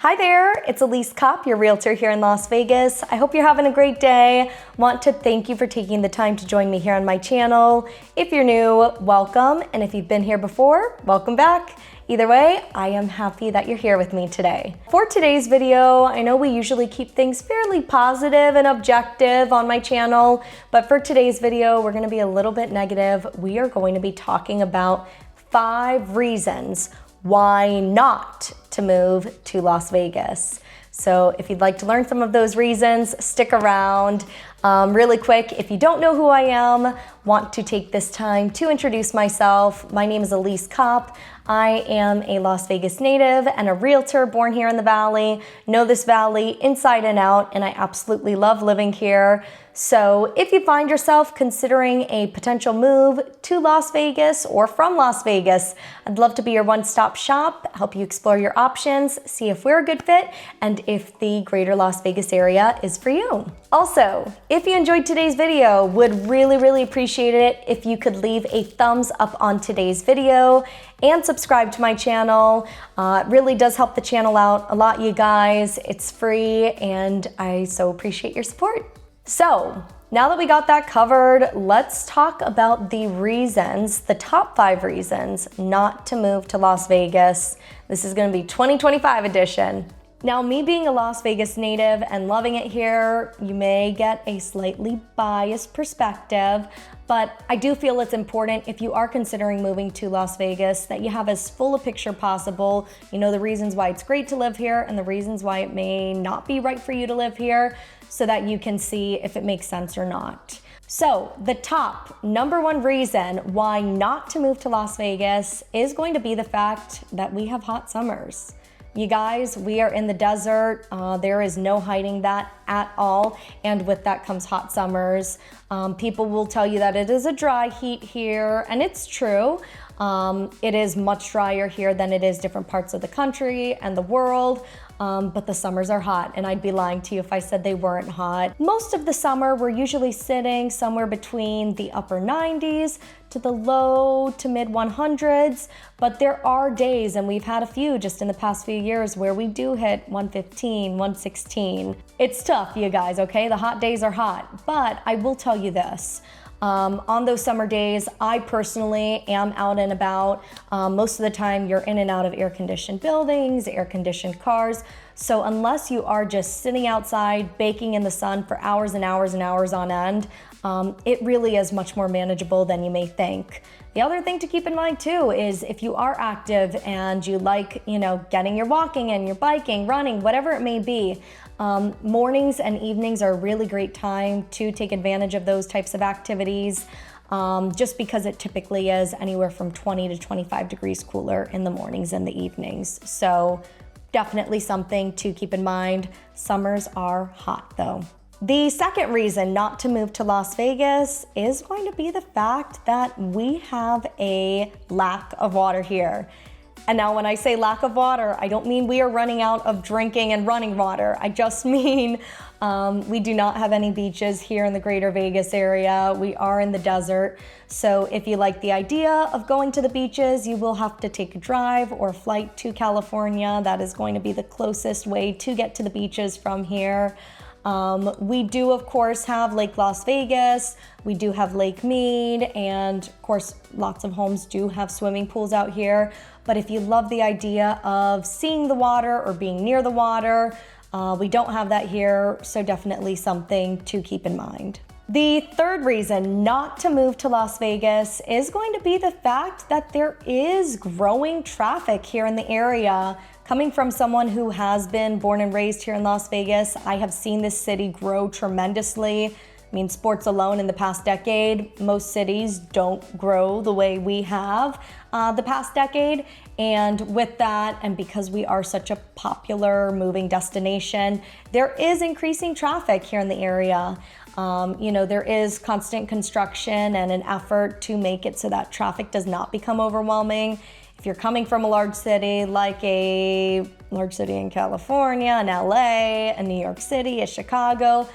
Hi there, it's Elise Kopp, your realtor here in Las Vegas. I hope you're having a great day. Want to thank you for taking the time to join me here on my channel. If you're new, welcome, and if you've been here before, welcome back. Either way, I am happy that you're here with me today. For today's video, I know we usually keep things fairly positive and objective on my channel, but for today's video, we're gonna be a little bit negative. We are going to be talking about 5 reasons why not to move to Las Vegas. So if you'd like to learn some of those reasons, stick around. Really quick, if you don't know who I am, want to take this time to introduce myself. My name is Elise Kopp. I am a Las Vegas native and a realtor born here in the Valley. Know this Valley inside and out, and I absolutely love living here. So if you find yourself considering a potential move to Las Vegas or from Las Vegas, I'd love to be your one-stop shop, help you explore your options, see if we're a good fit, and if the greater Las Vegas area is for you. Also, if you enjoyed today's video, would really appreciate it if you could leave a thumbs up on today's video and subscribe to my channel. It really does help the channel out a lot, you guys. It's free and I so appreciate your support. So now that we got that covered, let's talk about the reasons, the top 5 reasons not to move to Las Vegas. This is gonna be 2025 edition. Now, me being a Las Vegas native and loving it here, you may get a slightly biased perspective, but I do feel it's important if you are considering moving to Las Vegas that you have as full a picture possible. You know the reasons why it's great to live here and the reasons why it may not be right for you to live here so that you can see if it makes sense or not. So the top #1 reason why not to move to Las Vegas is going to be the fact that we have hot summers. You guys, we are in the desert. There is no hiding that at all. And with that comes hot summers. People will tell you that it is a dry heat here, and it's true. It is much drier here than it is different parts of the country and the world. But the summers are hot, and I'd be lying to you if I said they weren't hot. Most of the summer, we're usually sitting somewhere between the upper 90s to the low to mid 100s, but there are days, and we've had a few just in the past few years, where we do hit 115, 116. It's tough, you guys, okay? The hot days are hot, but I will tell you this. On those summer days, I personally am out and about. Most of the time, you're in and out of air-conditioned buildings, air-conditioned cars. So unless you are just sitting outside, baking in the sun for hours and hours and hours on end, it really is much more manageable than you may think. The other thing to keep in mind too is if you are active and you like, getting your walking and your biking, running, whatever it may be, mornings and evenings are a really great time to take advantage of those types of activities, just because it typically is anywhere from 20 to 25 degrees cooler in the mornings and the evenings. So definitely something to keep in mind. Summers are hot though. The second reason not to move to Las Vegas is going to be the fact that we have a lack of water here. And now when I say lack of water, I don't mean we are running out of drinking and running water. I just mean we do not have any beaches here in the greater Vegas area. We are in the desert. So if you like the idea of going to the beaches, you will have to take a drive or a flight to California. That is going to be the closest way to get to the beaches from here. We do, of course, have Lake Las Vegas. We do have Lake Mead, and of course, lots of homes do have swimming pools out here. But if you love the idea of seeing the water or being near the water, we don't have that here, so definitely something to keep in mind. The third reason not to move to Las Vegas is going to be the fact that there is growing traffic here in the area. Coming from someone who has been born and raised here in Las Vegas, I have seen this city grow tremendously. I mean, sports alone in the past decade, most cities don't grow the way we have the past decade. And with that, and because we are such a popular moving destination, there is increasing traffic here in the area. There is constant construction and an effort to make it so that traffic does not become overwhelming. If you're coming from a large city, like a large city in California, and LA, and New York City, and Chicago,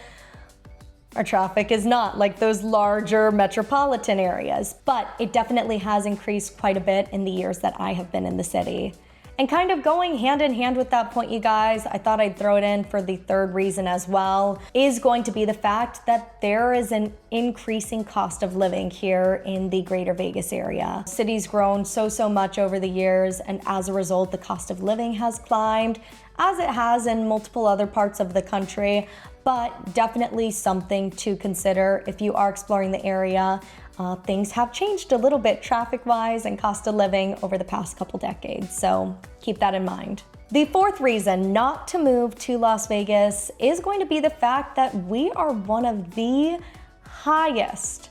our traffic is not like those larger metropolitan areas, but it definitely has increased quite a bit in the years that I have been in the city. And kind of going hand in hand with that point, you guys, I thought I'd throw it in for the third reason as well, is going to be the fact that there is an increasing cost of living here in the greater Vegas area. City's grown so much over the years, and as a result, the cost of living has climbed, as it has in multiple other parts of the country, but definitely something to consider if you are exploring the area. Things have changed a little bit traffic-wise and cost of living over the past couple decades, so keep that in mind. The fourth reason not to move to Las Vegas is going to be the fact that we are one of the highest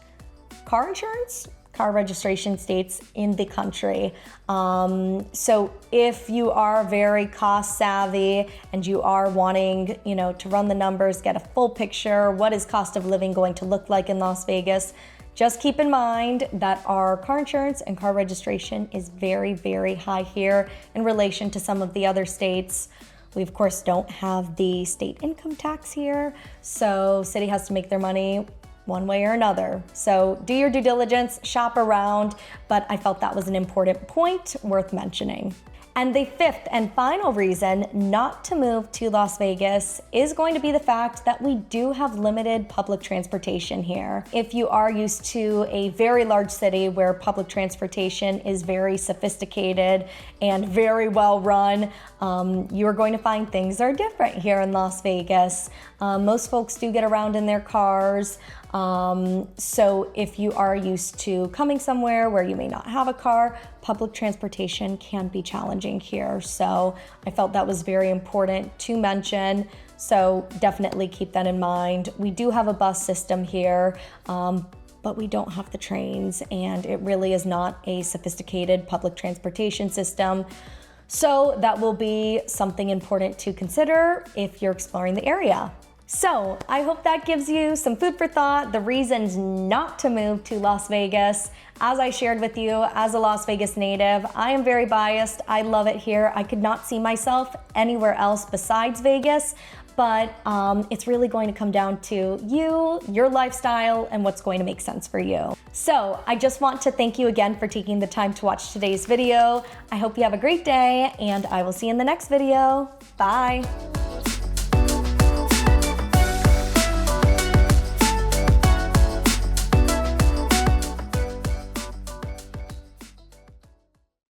car insurance, car registration states in the country. So if you are very cost savvy and you are wanting, to run the numbers, get a full picture, what is cost of living going to look like in Las Vegas, just keep in mind that our car insurance and car registration is very high here in relation to some of the other states. We of course don't have the state income tax here, so city has to make their money one way or another. So do your due diligence, shop around, but I felt that was an important point worth mentioning. And the fifth and final reason not to move to Las Vegas is going to be the fact that we do have limited public transportation here. If you are used to a very large city where public transportation is very sophisticated and very well run, you're going to find things are different here in Las Vegas. Most folks do get around in their cars. So if you are used to coming somewhere where you may not have a car, public transportation can be challenging here. So I felt that was very important to mention. So definitely keep that in mind. We do have a bus system here, but we don't have the trains, and it really is not a sophisticated public transportation system. So that will be something important to consider if you're exploring the area. So I hope that gives you some food for thought, the reasons not to move to Las Vegas. As I shared with you, as a Las Vegas native, I am very biased. I love it here. I could not see myself anywhere else besides Vegas, but it's really going to come down to you, your lifestyle, and what's going to make sense for you. So I just want to thank you again for taking the time to watch today's video. I hope you have a great day, and I will see you in the next video. Bye.